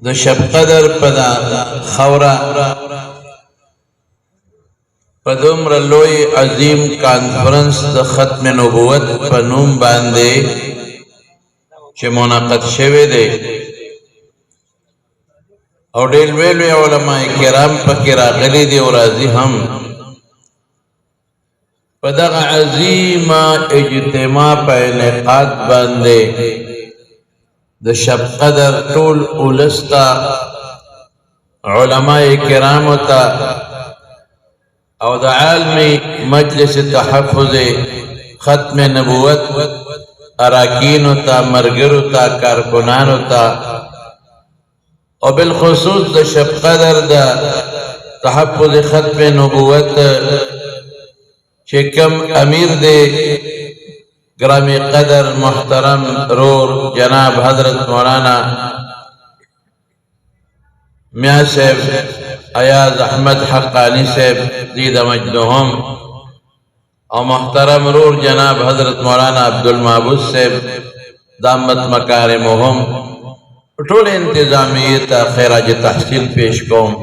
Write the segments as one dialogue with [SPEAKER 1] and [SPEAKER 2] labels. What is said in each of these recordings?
[SPEAKER 1] د شب قدر پدا خورا پدومر لوی عظیم کانفرنس د ختم نبوت په نوم باندې چې منعقد شوی دی او ډېر لوی علماء کرام پکې راغلي دي او راځي هم په دغه عظیمه اجتماع په انعقاد باندې د شب قدر ټول اولستا علماء کرامو ته او د عالمی مجلس تحفظ ختم نبوت اراکینو ته مرګرو ته کارکنانو ته او بالخصوص د شب قدر د تحفظ ختم نبوت چې کوم امیر دی گرامی قدر محترم رور جناب حضرت مولانا میاں صاحب ایاز احمد حقانی صاحب زید مجدهم او محترم رور جناب حضرت مولانا عبدالمعبود صاحب دامت مکارمهم ټول انتظامیه ته خراج تحسین پیش کوم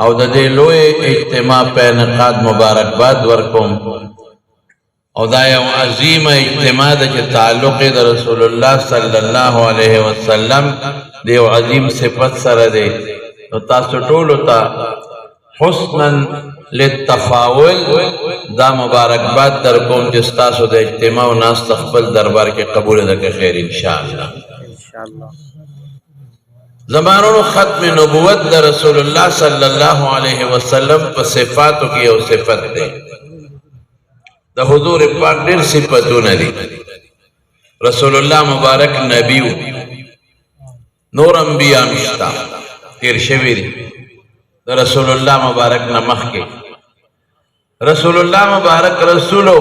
[SPEAKER 1] او د دې لوی اجتماع په انعقاد مبارکباد ورکوم او دا یو عظیم اجتماع ده چې تعلق د رسول الله صلی الله علیه وسلم د یو عظیم صفت سره دی نو تاسو ټولو ته حسنا للتفاول دا مبارکباد در کوم چې تاسو د اجتماع او ناس خپل دربار کې قبول ده که خیر ان شاء الله زمانونو ختم نبوت د رسول الله صلی الله علیه وسلم په صفاتو کې یو صفت ده د حضور پاک ډېر صفاتونه دي رسول الله مبارک نبی نور انبیاء مشتا تیر شوی دي د رسول الله مبارک نه مخکې رسول الله مبارک رسولو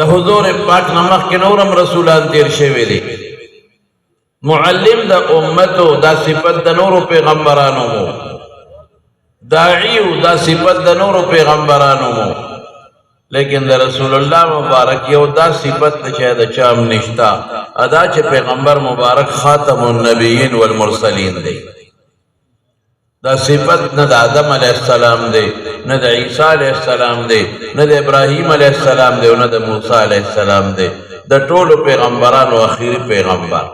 [SPEAKER 1] د حضور پاک نه مخکې نورم رسولان تیر شوی دي معلم د امتو دا صفت د نورو پیغمبرانو مو داعیو دا صفت د نورو پیغمبرانو مو لیکن د رسول الله مبارک یو دا صفت چې د چام نشتا ادا چې پیغمبر مبارک خاتم النبیین والمرسلین دی دا صفت نه د آدم علیه السلام دی نه د عیسی علیه السلام دی نه د ابراهیم علیه السلام دی او نه د موسی علیه السلام دی د ټولو پیغمبرانو اخیری پیغمبر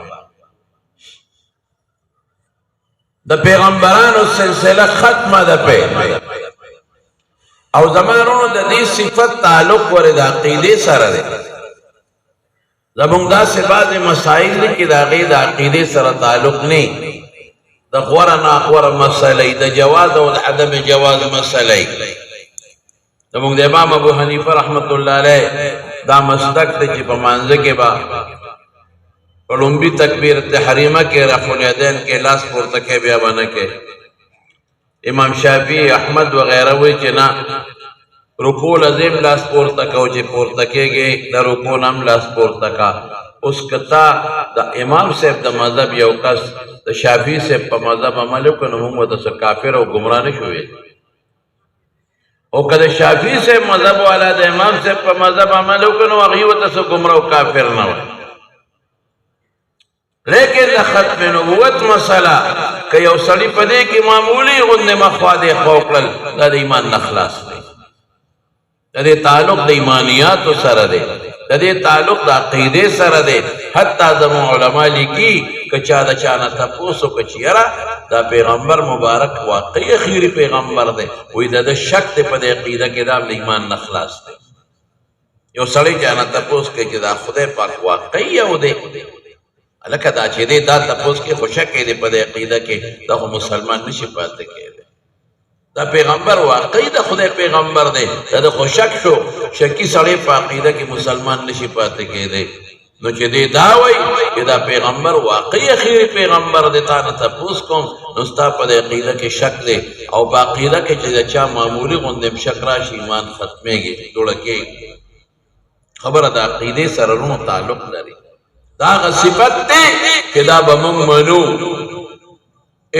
[SPEAKER 1] د پیغمبرانو سلسله ختمه ده په او زمانونو د دې صفت تعلق ور د عقیده سره ده زمونږ داسې بعضې مسایل دي چې د هغې د عقیدې سره تعلق نه د غوره ناغوره مسئلې د جواز او د عدم جواز مسئلې زمونږ د امام ابو حنیفه رحمت الله علیه دا مسلک دی چې په مانځه کې به په لومبي تکبیر تحریمه کې رفع الیدین کې لاس پورته کې بیا به نه کې امام شافعی احمد وغیرہ وی چې نه رکوع لازم لاس پورته کو چې پورته کېږي د رکوع هم لاس پورته کا اوس کتا د امام صاحب د مذهب یو کس د شافعی صاحب په مذهب عمل وکړو نو موږ د کافر او ګمراه نه شو او کله شافعی صاحب مذهب والا د امام صاحب په مذهب عمل وکړو نو هغه وته ګمراه او کافر نه وي لیکن د ختم نبوت مسله که یو سړی په دې کې معمولی غوندې مخوا دې خوا کړل دا د ایمان نه خلاص دی د دې تعلق د ایمانیاتو سره دی د دې تعلق د عقیدې سره دی حتی زموږ علما لیکي که چا د چا نه تپوس وکړه چې یاره دا پیغمبر مبارک واقعي اخیري پیغمبر دی وایي د ده شک دی په دې عقیده کې دا د ایمان نه خلاص دی یو سړی چا نه تپوس کوي چې دا خدای پاک واقعي یو دی لکه دا چې دی دا تپوس کې خو شک دی په دې عقیده کې دا خو مسلمان نشي پاتې کېدی دا پیغمبر واقعي د خدای پیغمبر دی دا د خو شک شو شکی سړی په عقیده کې مسلمان نشي پاتې کېدی نو چې دی دا وایي چې دا پیغمبر واقعي اخیري پیغمبر دی تا نه تپوس کوم نو ستا په دې عقیده کې شک دی او په عقیده کې چې د چا معمولي غوندې شک راشي ایمان ختمېږي جوړه کېږي خبره د عقیدې سره نو تعلق لري دا صفت دی چې دا به موږ منو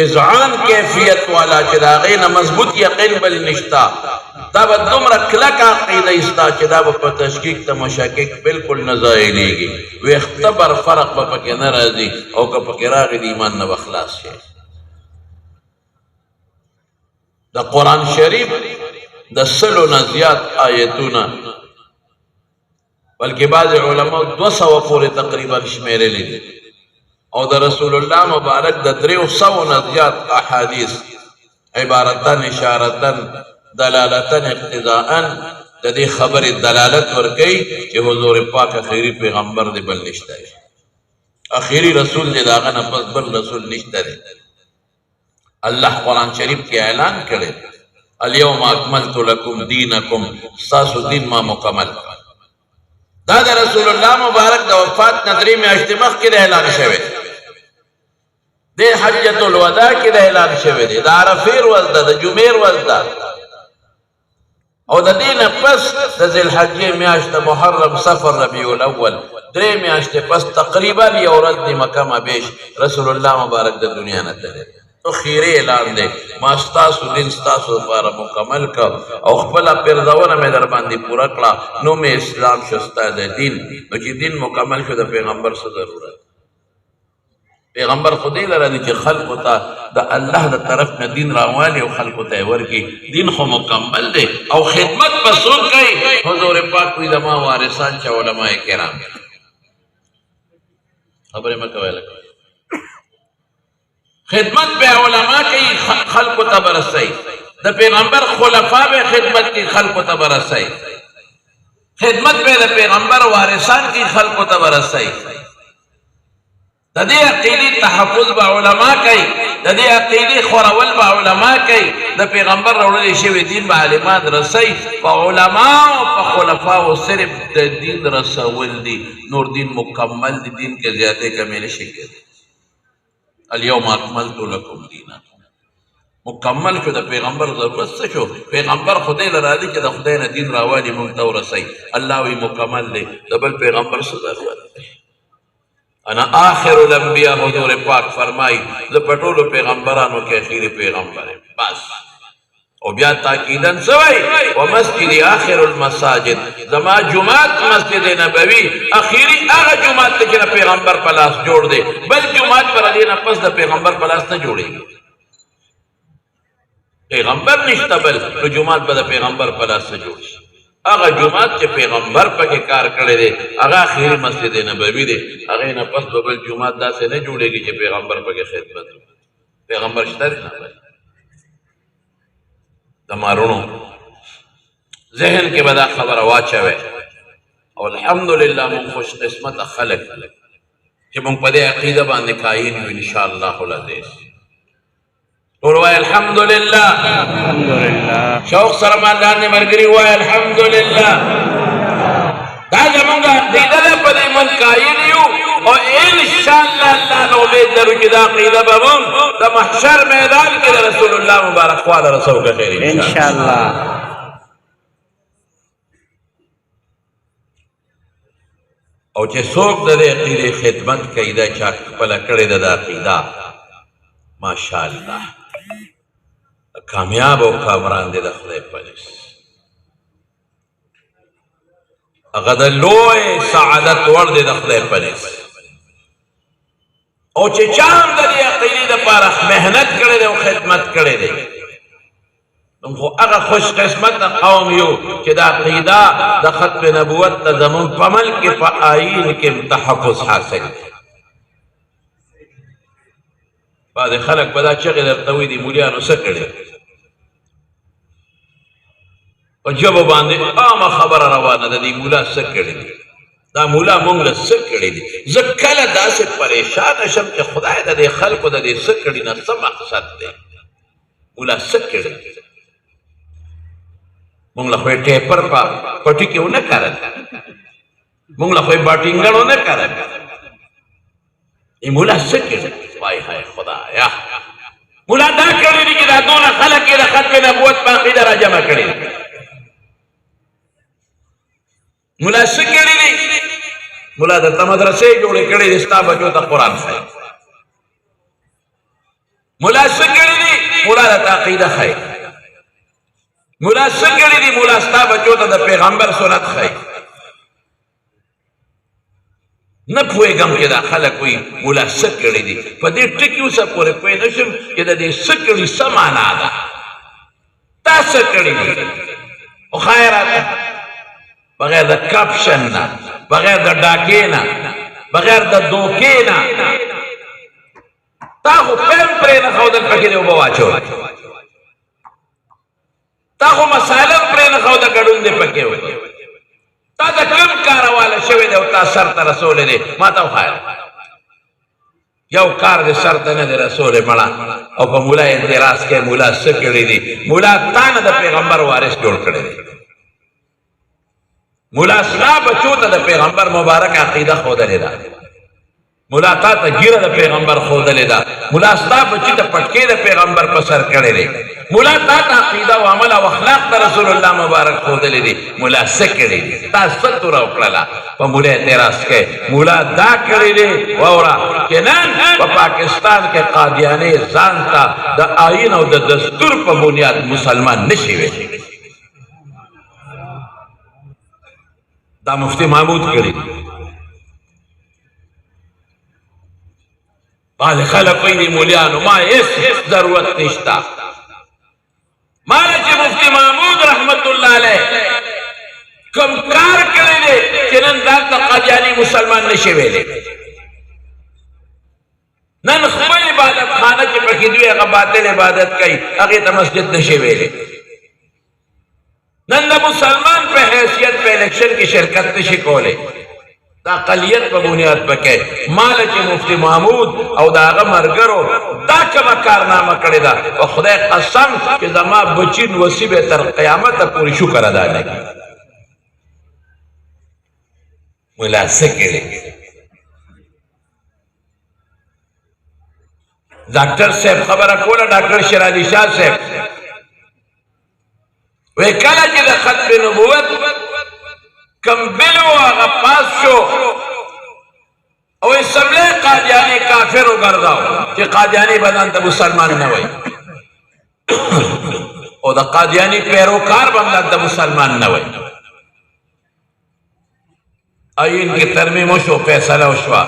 [SPEAKER 1] اذعان کیفیت والا چې د هغې نه مضبوط یقین بل نشته دا به دومره کلکه عقیده ستا چې دا به په تشکیک ته مشکک بالکل نه ځایېږي ویښته بر فرق به پکې نه راځي او که پکې راغی د ایمان نه به خلاص شي د قرآن شریف د 100 نه زیات آیتونه بلکې بعض علماء 200 پورې تقریبا شمیرلی دي او د رسول الله مبارک د 300 نه زیات احادیث عبارتن اشارتن دلالتن اقتضاء د دې خبرې دلالت ورکوي چې حضور پاک اخیری پیغمبر دی بل نشته اخیری رسول دی د هغه نه پس بل رسول نشته دی الله قرآن شریف کې اعلان کړی الیوم اکملت لکم دینکم ستاسو دین ما مکمل دا د رسول الله مبارک د وفات نه 3 میاشتې مخکې د اعلان شوی د حجۃ الوداع کې د اعلان شوی دی د عرفې ورځ ده د جمعې ورځ ده او د دې نه پس د ذوالحجې میاشت د محرم صفر ربیع الاول 3 میاشتې پس تقریبا یو ورځ د مکه مابیش رسول الله مبارک د دنیا نه تللی تو خیره اعلان دی ما ستاسو دین ستاسو لپاره مکمل کړ او خپله پرځونه مې در باندې پوره کړه نو مې اسلام شو ستا د دین نو چې دین مکمل شو د پیغمبر څه ضرورت پیغمبر خو دې لره دی چې خلقو ته د الله د طرف نه دین راوالي او خلقو ته یې ورکړي دین خو مکمل دی او خدمت به څوک کوي حضور پاک وایي زما وارثان چې علما کرام خبرې مه کوئ لکه خدمت به علما کوي خلقو ته برسوي د پیغمبر خلفا به خدمت کوي خلقو ته برسوي خدمت به د پیغمبر وارثان کوي خلقو ته برسوي د دې عقیدې تحفظ به علما کوي د دې عقیدې خورول به علما کوي د پیغمبر راوړلی شوی دین به عالمان رسوي په علماو په خلفاو صرف د دین رسول دي نور دین مکمل دی دین کې زیاتې کمی نشي کېدی اليوم اکملت لکم دینکم مکمل شو د پیغمبر ضرورت څه شو پیغمبر خدای له راځي چې د خدای نه دین راوالي موږ ته ورسوي الله وایي مکمل دی د بل پیغمبر څه ضرورت دی انا آخر الانبیاء حضور پاک فرمائی زه په ټولو پیغمبرانو کې اخیری پیغمبر یم بس او بیا تاکیدن سوئی ومسجد آخر المساجد زما جماعت مسجد نبوی اخیری هغه جماعت ته چې پیغمبر په لاس جوړ دی بل جماعت پر دې نه پس د پیغمبر په لاس نه جوړېږي پیغمبر نشته بل نو جماعت به د پیغمبر په لاس نه جوړ شي هغه جماعت چې پیغمبر پکې کار کړی دی هغه اخیری مسجد نبوي دی هغې نه پس به بل جماعت داسې نه جوړېږي چې پیغمبر پکې خدمت وکړي پیغمبر شته دی نه د مارونو ذهن کې به دا خبره واچوئ او الحمدلله مونږ خوش قسمته خلک چې مونږ په دې عقیده باندې قایم یو انشاءالله العزیز ټول وایي الحمدلله شوق سره ما لاندې ملګري وایي الحمدلله دا زمونږ عقیده ده په دې مونږ قایم یو او انشاءالله الله له امید لرو چې دا عقیده به مونږ د محشر میدان کې د رسول الله مبارک خواله رسو که خیر انشاءالله او چې څوک د دې عقیدې خدمت کوي دا چا خپله کړې ده د عقیده ماشاءالله کامیاب او کامران دی د خدای په نس هغه د لوی سعادت وړ دی د خدای په نس او چې چا هم د دې عقیدې دپاره محنت کړی دی او خدمت کړی دی نو خو هغه خوش قسمت قوم یو چې د عقیده د ختم نبوت ته زمونږ په عمل کې په آیین کې تحفظ حاصل دی بعضې خلک به دا چغې درته وایي دي مولیانو څه کړی په ژبو باندې عامه خبره روانه ده دې مولا څه کړي دي دا مولا مونږ له څه کړي دي زه کله داسې پریشانه شم چې خدای د دې خلکو د دې څه کړي نه څه مقصد دی مولا څه کړي مونږ له خو یې ټیپر په پټي کې ونه کرل مونږ له خو یې باټینګړ ونه کرل ای مولا څه کړي وای های خدایا مولا دا کړي دي چې دا دونه خلک یې د ختم نبوت په عقیده را جمع کړي مولا څه کړي دي مولا درته مدرسې جوړې کړې دي ستا بچو ته قرآن ښایي مولا سکڑی دی مولا دا عقیدہ خی مولا سکڑی دی مولا ستا بچو تا دا پیغمبر سنت خی نہ پوئے گم کے دا خلق کوئی مولا سکڑی دی پا دے ٹکیو سا پورے کوئی نشم کہ دا دے سکڑی سمانا دا تا سکڑی دی او خیر آتا بغیر دا کپشن نا بغیر دا ڈاکے نا بغیر دا دوکے نا تا خو پیم پرے نخودل پکی دے اوبا واچو تا خو مسالم پرے نخودل کڑون دے پکی ہوئی تا دا کم کاروالا شوی دے و تا سر تا رسول دے ما تاو خیر یو کار دے سر تا ندے رسول مڑا او پا مولا انتراس کے مولا سکڑی دی مولا تانا دا پیغمبر وارث جوڑ کردے دی مولا سنا بچو تا دا پیغمبر مبارک عقیدہ خودلے دا مولا تا تا گیر دا پیغمبر خودلے دا مولا سنا بچی تا پٹکے دا پیغمبر پسر کردے دی مولا تا تا عقیدہ و عمل و اخلاق تا رسول اللہ مبارک خودلے دی مولا سکڑی دی تا ستو را اکڑلا پا مولا اعتراض کے مولا دا کردے دی وورا کہ نن پا پاکستان کے قادیانے زانتا دا آئین و دا دستور پا بنیاد مسلمان نشیوے دا مفتی محمود کری قال خلقینی مولیانو ما اس ضرورت نشتا مالا چی مفتی محمود رحمت اللہ علیہ کم کار کرے لے چنن داتا قادیانی مسلمان نشوے لے نن خبر عبادت خانہ چی پکیدوی اگا باطل عبادت کئی اگیتا مسجد نشوے لے نن دا مسلمان پہ حیثیت پہ الیکشن کی شرکت نشکولے دا قلیت پہ بنیاد پکے مالا چی مفتی محمود او دا آغا مرگرو دا کما کارنامہ کردے دا و خدا قسم کہ زما بچین وسیب تر قیامت پوری شکر ادا لگی مولا سکڑے ڈاکٹر صاحب خبر کولا ڈاکٹر شرالی شاہ صاحب وی کلا چی دا ختم نبوت کم بلو آغا پاس شو او اسملے قادیانی کافر و گرداو چی قادیانی بدن تا مسلمان نوئی او دا قادیانی پیروکار بدن تا مسلمان نوئی آئین کی ترمیم شو فیصلہ شوا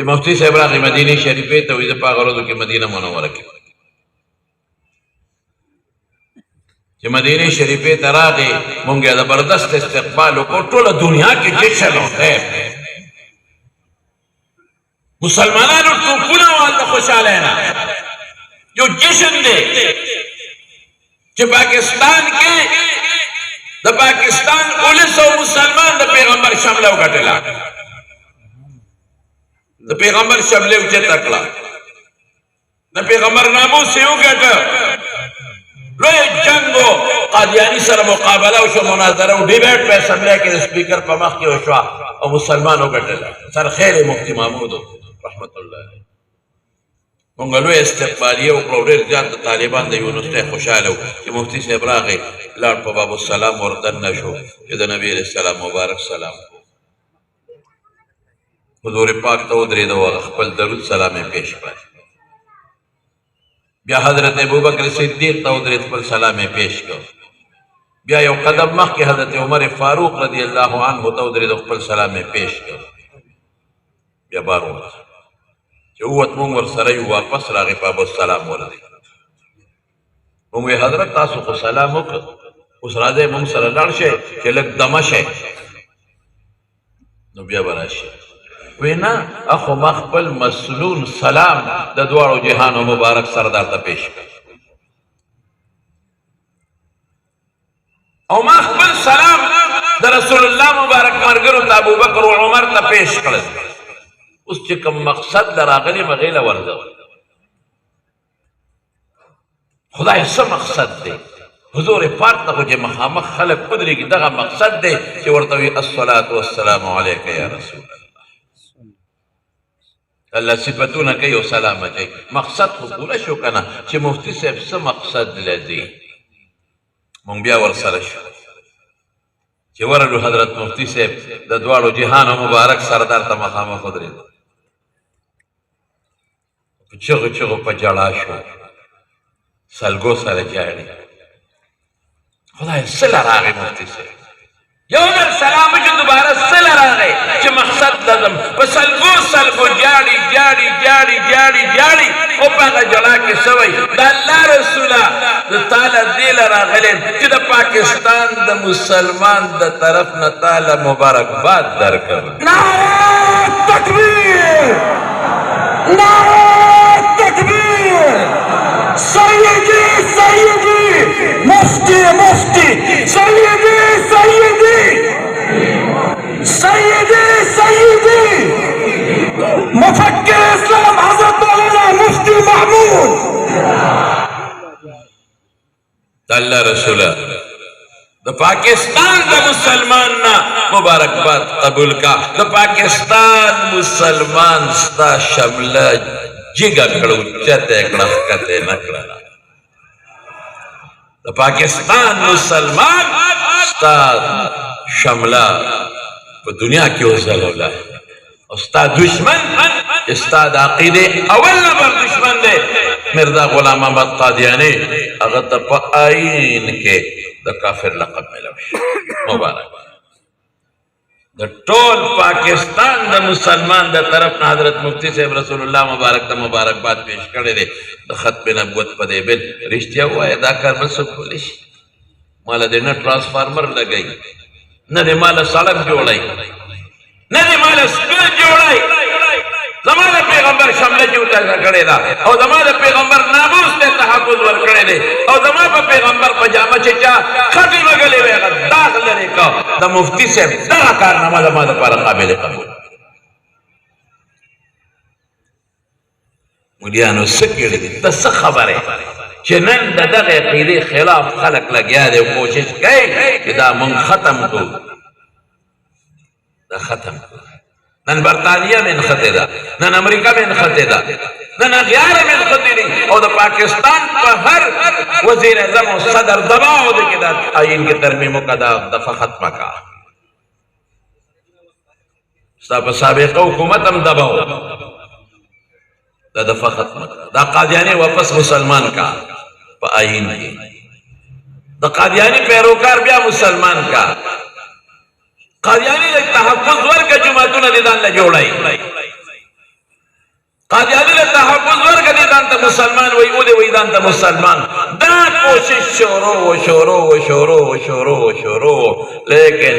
[SPEAKER 1] مفتی صاحب راقی مدینی شریفی توید پاغرودو کی مدینہ منورکی کہ مدینی شریفی تراغی مونگی زبردست استقبالو کو طول دنیا کی جشن ہوتا ہے مسلمانانو ٹوپونا والدہ خوشحال ہے نا جو جشن دے کہ پاکستان کے دا پاکستان پولیس و مسلمان دا پیغمبر شملے اگٹلا دا پیغمبر شملے اچھے تکلا دا پیغمبر نامو سے اگٹا لوی جنگو قادیانی سر مقابلہ وشو مناظرہ و ڈیبیٹ پہ اسمبلی کے سپیکر پہ مخ کے وشوا اور مسلمانوں کا ڈلا سر خیر مفتی محمود رحمت اللہ علیہ مونگا لوی استقبالیہ و کلوڑیر زیاد طالبان دا یونستے خوشحال ہو کہ مفتی سے ابراغی لارد پہ باب السلام وردن نشو کہ دا نبی علیہ السلام مبارک سلام حضور پاک تا ادری دا وغخبل درود سلام پیش پائی بیا حضرت ابوبکر صدیق تا ادریت پر سلام پیش کر بیا یو قدم مخ کے حضرت عمر فاروق رضی اللہ عنہ تا ادریت پر سلام پیش کر بیا بارو چوت مونگ ور سرائی واپس راغی پاب السلام وردی مونگوی حضرت تاسو کو سلام اکر اس رازے مونگ سر لڑشے کہ لگ دمش ہے نو بیا براشے وینا اخو مخبل مسنون سلام دا دوارو جہان و مبارک سردار تا پیش کر او مخبل سلام دا رسول اللہ مبارک مرگرو تا ابو بکر و عمر تا پیش کر اس چکم مقصد لراغلی مغیل ورزو خدا ایسا مقصد دے حضور پاک تا خجے مخامخ خلق قدری کی دغا مقصد دے کہ ورطوی الصلاة والسلام علیکہ یا رسول اللہ اللہ صفتونا کئی و سلام جائی مقصد کو پورا شو کنا چی مفتی صاحب سا مقصد لدی مونگ بیا ورسرش چی ورلو حضرت مفتی صاحب دا دوارو جہان و مبارک سردار تا مقام خود رید چغ پا جڑا شو سلګو سره جاړي خدای سره راغی مفتي صاحب یو ځل سلام چې دوباره سره راغی چې مقصد لازم په سلګو سلګو جاړي جاړي جاړي جاړي جاړي او په هغه جلا کې سوی د الله رسوله د تعالی دې راغلی چې د پاکستان د مسلمان د طرف نه تعالی مبارکباد درکړ
[SPEAKER 2] نعرہ تکبیر نعرہ تکبیر سیدی سیدی مفتی مفتی سیدی سیدی سیدی سیدی مفکر اسلام حضرت مولانا مفتی محمود
[SPEAKER 1] الله رسوله د پاکستان د مسلمان نه مبارکباد قبول کا د پاکستان مسلمان ستا شمله جګه کړو چته کړه کته نه کړه د پاکستان مسلمان ستا شمله په دنیا کې وزلوله او ستا دشمن ستا د عقیده اول نمبر دشمن دی مرزا غلام احمد قادیانی هغه ته په آئین کې د کافر لقب ملوي مبارک د ټول پاکستان د مسلمان د طرف نه حضرت مفتی صاحب رسول الله مبارک ته مبارکباد پیش کړی دی د ختم نبوت په دی بل رښتیا وایه دا کار بل څوک کولی شي ماله دې نه ټرانسفارمر لګوي نه دې ماله سړک جوړوي نه دې ماله سپر جوړوي زما د پیغمبر شمله چې ورته کړې ده او زما د پیغمبر ناموس ته تحفظ ورکړی دی او زما په پیغمبر په جامه چې چا خټې وګلې وی هغه داغ لرې کا د مفتی صاحب دغه کارنامه زما دپاره قابل قبول مولیانو څه کړي دي ته څه خبرې چې نن د دغه عقیدې خلاف خلک لګیا دی او کوشش کوي چې دا مونږ ختم کړو دا ختم کړو نن برطانیه من خطه ده نن امریکا من خطه ده نن اغیار من خطه دی او دا پاکستان پا هر وزیر اعظم و صدر دباو ده که دا آئین کی ترمیمو کا دا دفع ختمه کا ستا پا سابق حکومت هم دباو دا دفع ختمه کا دا قادیانی واپس مسلمان کا پا آئین کی دا قادیانی پیروکار بیا مسلمان کا قادیانی لگ تحفظ ورکا جماعتون دیدان لجوڑائی قادیانی لگ تحفظ ورکا دیدان تا مسلمان وی او دے ویدان تا مسلمان دا کوشش شورو و شورو و شورو و شورو و شورو لیکن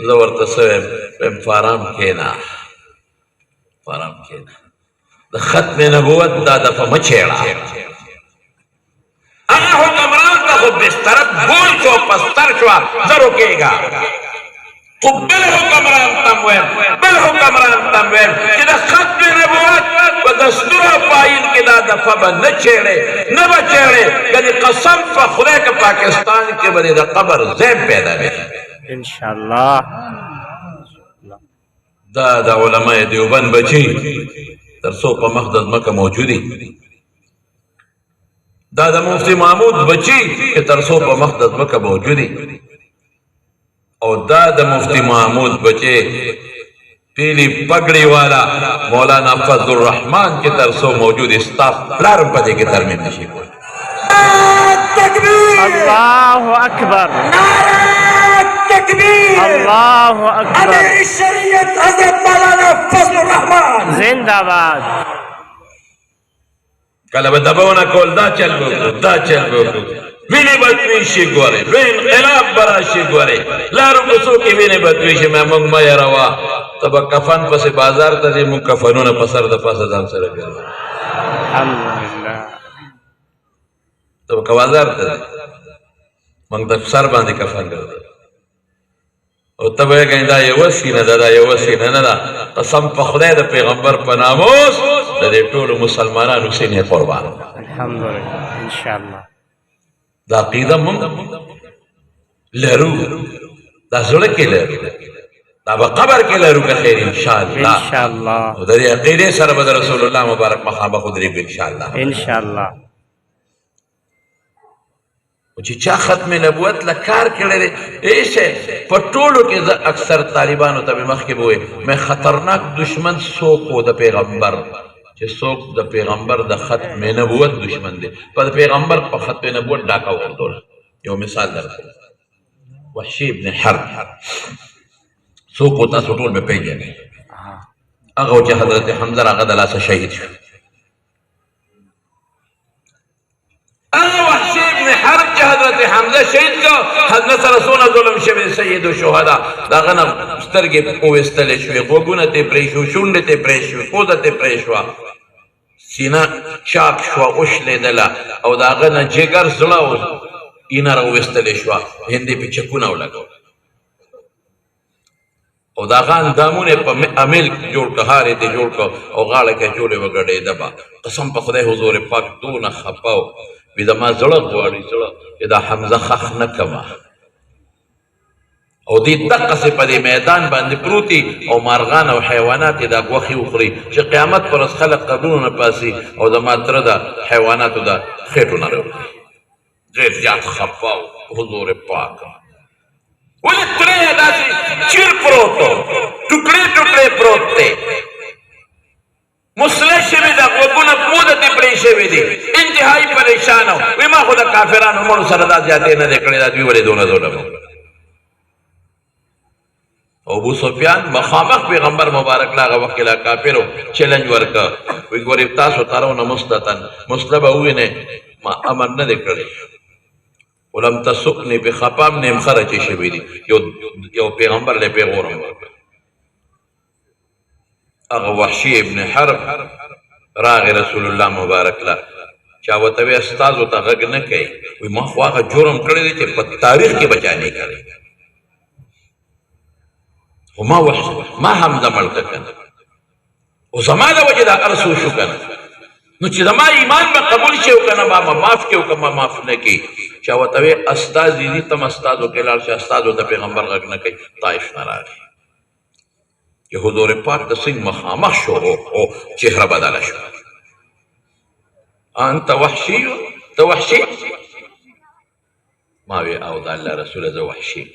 [SPEAKER 1] زور تصویم پیم فارام کینا فارام کینا دا ختم نبوت دا دفع مچیڑا اگا حکمران تا خود بسترت بول شو پستر شو ضرو کے گا تو بل حکمران تمویم کہ دا ختم نبوت و دستور پائین کی دا دفع با نچیڑے نبا چیڑے یعنی قسم فا خدا کے پاکستان کے بری دا قبر زیب پیدا بھی
[SPEAKER 3] انشاءاللہ
[SPEAKER 1] دا علماء دیوبند بچی ترسو پا مقدس مکہ موجودی دا مفتی محمود بچی کہ ترسو پا مقدس مکہ موجودی او دا مفتی محمود بچے پیلی پگڑی والا مولانا فضل الرحمن کی ترسو موجود استاف لارم پدے کی ترمیم نشیب ہوئی
[SPEAKER 2] تکبیر
[SPEAKER 3] اللہ اکبر
[SPEAKER 2] نعرہ تکبیر
[SPEAKER 3] اللہ اکبر
[SPEAKER 2] امیر شریعت حضرت مولانا فضل الرحمن
[SPEAKER 3] زندہ باد
[SPEAKER 1] کله به دباونه کول دا چل بوکو ویني بدوی شي ګورې لوی انقلاب به راشي ګورې لارو کوڅو کې ویني بدوی شي موږ مه یېروه ته به کفن پسې بازار ته ځې موږ کفنونه په سر د پاسه ځان سره ګرځو
[SPEAKER 3] الحمدللہ
[SPEAKER 1] ته به که بازار ته ځې موږ د سر باندې کفن ګرځو او ته به یې کئ دا یوه سینه ده دا یوه سینه نه ده قسم په خدای د پیغمبر په ناموس د دې ټولو مسلمانانو سینې قربان
[SPEAKER 3] الحمدللہ انشاءاللہ
[SPEAKER 1] دا عقیده مونږ لرو دا زړه کې لرو دا به قبر کې لرو که خیر انشاءالله
[SPEAKER 3] انشاءاللہ
[SPEAKER 1] او د دې عقیدې سره به د رسول الله مبارک مخامخ ودرېږو انشاءالله
[SPEAKER 3] انشاءاللہ
[SPEAKER 1] او چې چا ختم نبوت له کار کړی دی ایسه په ټولو کې زه اکثر طالبانو ته مې مخکې به ووایي مې خطرناک دشمن څوک و د پیغمبر چې څوک د پیغمبر د ختم نبوت دشمن دی په پیغمبر په ختم نبوت ډاکا ورتول یو مثال درکړم وحشي ابن حرب څوک تاسو ټول به پیژنئ هغه چې حضرت حمزه هغه د لاسه شهید شو هغه وحشي ابن حرب چې حضرت حمزه شهید کو حضرت رسول ظلم شوی سید الشهدا داغه نه سترګې وویستلې شوې غوږونه ته پرې شو شونډې ته پرې شو کوزه ته پرې شو سینه چاک شو اوښلېدله او داغه نه جګر زړه اینا راوویستلې شوه هندي پې چکونه ولګول او داغه اندامونه په امیل جوړ که هارې ته جوړ که او غاړه کې جوړې وګډېده به قسم په خدای حضور پاک دونه خفه و وي زما زړه غواړي زړه چې دا حمزه خښ نه کمه او دې دقسې په دې میدان باندې پروتي او مارغان او حیوانات یې دا غوښې وخوري چې قیامت پر ورځ خلک قبرونو نه پاسي او زما تره د حیواناتو د خېټو نه راوړي ډېر زیات خفه و حضور پاک ولې تره یې داسې چیر پروت و ټوکړې ټوکړې پروت دی مسله شوي ده غوږونه پوده دې پرې شوي دي انتهایي پریشان و وایي ما خو د کافرانو مړو سره دا زیاتې نه دی کړې دا دوی ولې دونه ظلم ابو سفیان مخامخ پیغمبر مبارک لا هغه وخت کې لا کافرو چیلنج ورکړه وایي ګورې تاسو ترونه مستتن مسله به ووینئ ما امر نه دی کړی ولم تسقني بخپام نیم خرچې شوي دي یو پیغمبر له پیغورم ورکړه هغه وحشي ابن حرب راغی رسول الله مبارک له چا ورته وی استازو ته غږ نه کوي وایي ما خو هغه جرم کړی دی چې په تاریخ کې بچا نه کړی خو ما وحشي ما حمزه مړ که کنه او زما د وجې دا ارسو شو کنه نو چې زما ایمان به قبول شي او کنه ما معاف کړي او که ما معاف نه کړي چا ورته وی استازي دي تم استازو کې لاړ شه استازو ته پیغمبر غږ نه کوي طایف نه راغی چې حضور پاک د سنگ مخامخ شو او چهره بدله شو انت وحشي ته وحشي ما وی او د الله رسول زه وحشي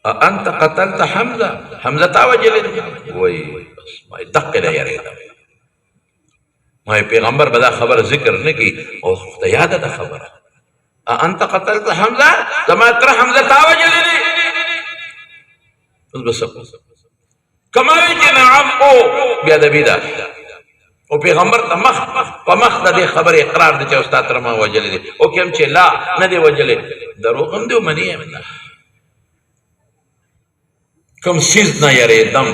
[SPEAKER 1] انت قتلت حمزه حمزه تا وجلی وای بس ما دقه نه یریدم ما پیغمبر به دا خبر ذکر نه کی او خدای یاد ده خبره انت قتلت حمزه زما تر حمزه تا وجلی بس کما وی چې نعم او بیا د بیدا او پیغمبر ته مخ په مخ د خبر اقرار دي چې استاد تر ما وجلی دي او کوم چې لا نه دی وجلی دروغ هم دی منی منه کم سیز نه یریدم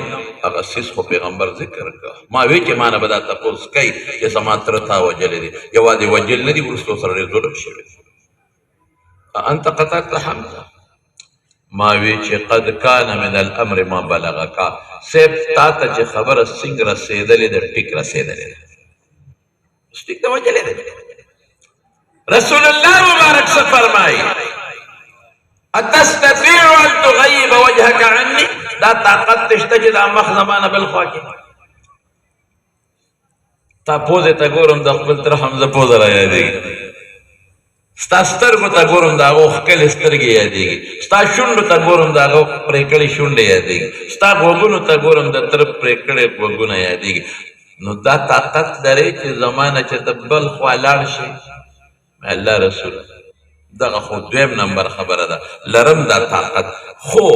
[SPEAKER 1] هغه سیز خو پیغمبر ذکر که ما وی چې مانه به دا تپوس کوي چې زما تره تا وجلی دی یوازې وجل نه دي وروستو سره ډېر ظلم شوی انت قتلت حمزه ما وی چې قد کان من الامر ما بلغک سیب تا ته چې خبره څنګه رسېدلې ده ټیک رسېدلې ده اوس ټیک ته وجلی دی رسول الله مبارک څه فرمایي اتستطيع ان تغيب وجهك عني دا طاقت تشته چې دا مخ زمانه بل خوا کې تا پوزې ته ګورم د خپل تر حمزه پوزه را یادېږي ستا سترګو ته ګورم د هغو ښکلې سترګې یادېږي ستا شونډو ته ګورم د هغو پرې کړې شونډې یادېږي ستا غوږونو ته ګورم د تر پرې کړې غوږونه یادېږي نو دا طاقت لرې چې زمانه چې ته بل خوا لاړ شي الله رسول دغه خو دویم نمبر خبره ده لرم دا طاقت خو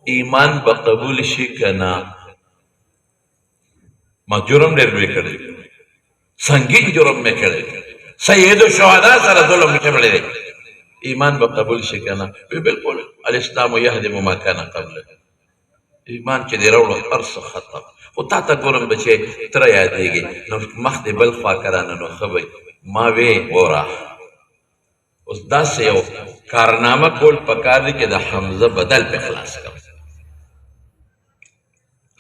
[SPEAKER 1] ایمان به قبول شي که نه ما جرم ډېر لوی کړی سنګین جرم مې کړی سید الشهدا سره ظلم مې کړی دی ایمان به قبول شي که نه بالکل الاسلام یهدم ما کان قبله ایمان چې دې راوړو هر څه ختم خو تا ته ګورم بچې تره یادېږي نو مخ دې بل خوا کرانه نو ښه به ما وې ګوره اوس داسې یو کارنامه کول پکار دی چې د حمزه بدل په خلاص کړم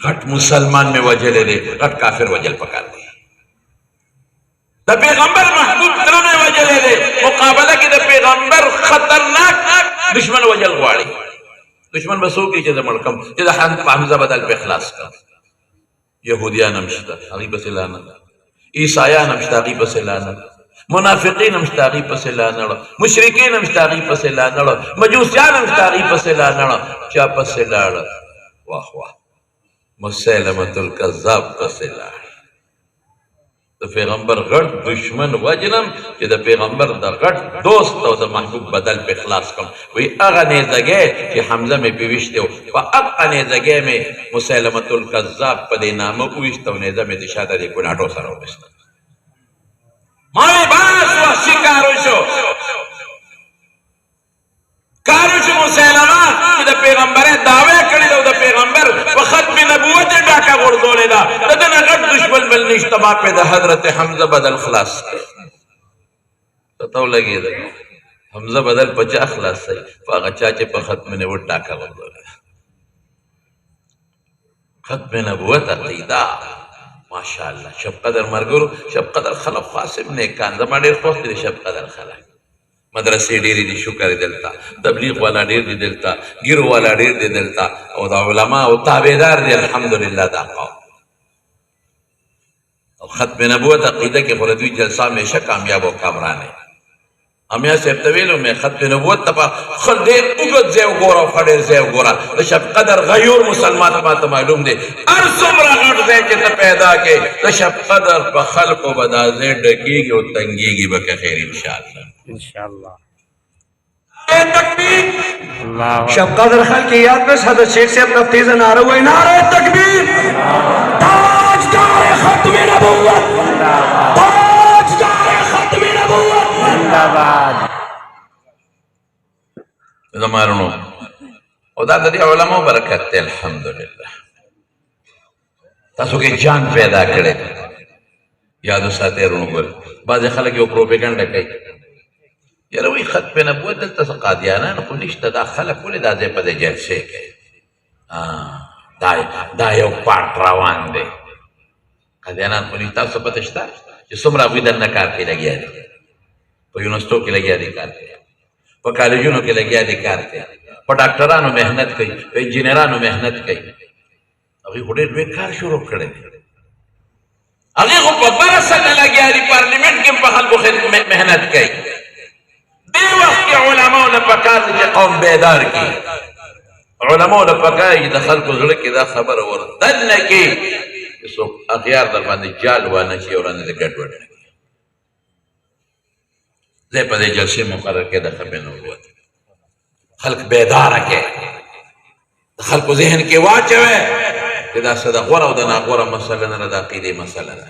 [SPEAKER 1] غټ مسلمان مې وجلی دی غټ کافر وجل پکار دی د پیغمبر محبوب تره مې وجلی دی مقابله کې د پیغمبر خطرناک دشمن وجل غواړي دشمن به څوک چې زه مړ کړم چې د حمزه بدل په خلاص کړم یهودیان هم شته هغوی پسې لعنت عیسایان هم شته هغوی پسې لعنت منافقین هم شته هغوی پسې لعنت مشرکین هم شته هغوی پسې لعنت مجوسیان هم شته هغوی پسې لعنت چا پسې لاړه واه واه مسیلمة الکذاب پسې لاړ د پیغمبر غټ دشمن وجنم چې د پیغمبر د غټ دوست او د محبوب بدل په خلاص کړم وی هغه نیزګی چې حمزه مې پیوشته و په هغه نیزګی مې مسیلمة الکذاب په دې نامه وویسته او نیزه مې د شاته د کوناټو سره وویسته ما باس وحشي کارو شو مسیلمه چې د پیغمبر دعوی کړې ده او د پیغمبر په ختم نبوت یې ډاکه غورځولې ده د ده نه غټ دشمن بل نشته ما پې د حضرت حمزه بدل خلاص پته ولګېده حمزه بدل په چا خلاص دی په هغه چا چې په ختم نبوت ډاکه غورځولې ده ختم نبوت عقیده ماشاءالله شب قدر مرګرو شب قدر خلق خاصم نیکان زما ډېر خوښ دي شب قدر خلک مدرسې ډېرې دي شکر دلته تبلیغ والا ډېر دي دلته ګیرو والا ډېر دي دلته او د علما او تابعدار دي الحمدلله دا قوم او ختم نبوت عقیده کې خو د دوی جلسه همیشه کامیاب او کامران دی امیا صاحب ته ویلو مې ختم نبوت ته په ښه ډېر اوږد ځای وګوره او ښه ډېر ځای وګوره د شب قدر غیور مسلمان ما ته معلوم دی هر څومره غټ ځای چې ته پیدا کړې د شب قدر په خلقو به دا ځای ډکېږي او تنګېږي به که خیر انشاءالله
[SPEAKER 3] इंशाल्लाह
[SPEAKER 2] तकबीर
[SPEAKER 3] अल्लाह
[SPEAKER 2] शब कदर खल की याद में हजरत शेख से अपना तेज नारा हुआ नारे तकबीर ताजदार खत्म नबुव्वत ताजदार खत्म नबुव्वत
[SPEAKER 3] जिंदाबाद
[SPEAKER 1] زمارونو او دا د دې علماء برکت دی الحمدلله تاسو کې جان پیدا کړی یادو ساتئ ورونو ګل بعضې خلک یو پروپیګنډه کوي یاره وایي ختم نبوت دلته څه قادیانان خو نشته دا خلک ولې دا ځای په ځای جلسې کوي دا یو پاټ روان دی قادیانان خو نشته تاسو پته شته چې څومره هغوی دننه کار کوي لګیا دي په یونیورسټو کې لګیا دي کار کوي په کالجونو کې لګیا دي کار کوي په ډاکټرانو محنت کوي په انجینرانو محنت کوي هغوی خو ډېر لوی کار شروع کړی دی هغوی خو په بره سطحه لګیا دي پارلیمنټ کې په خلکو محنت کوي دې وخت کې علماو له پکار دي چې قوم بیدار کړي علماو له پکار دي چې د خلکو زړه کې دا خبره ور دننه کړي چې څوک اغیار در باندې جال وانه شي او رانه د ګډوډ نه کړي ځای په دې جلسې مقرر کړې د ختم نبوت خلک بیداره کړي د خلکو ذهن کې واچوي چې دا څه د غوره او د ناغوره مسله نه ده د عقیدې مسله ده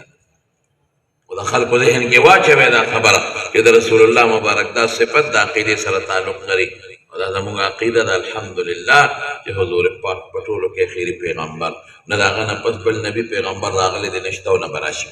[SPEAKER 1] او د خلکو ذهن کې واچوي دا خبره چې د رسول الله مبارک دا صفت د عقیدې سره تعلق لري او دا زموږ عقیده ده الحمدلله چې حضور پاک په ټولو کې خیري پیغمبر نه د هغه نه پس بل نبي پیغمبر راغلی دی نشته او نه به راشي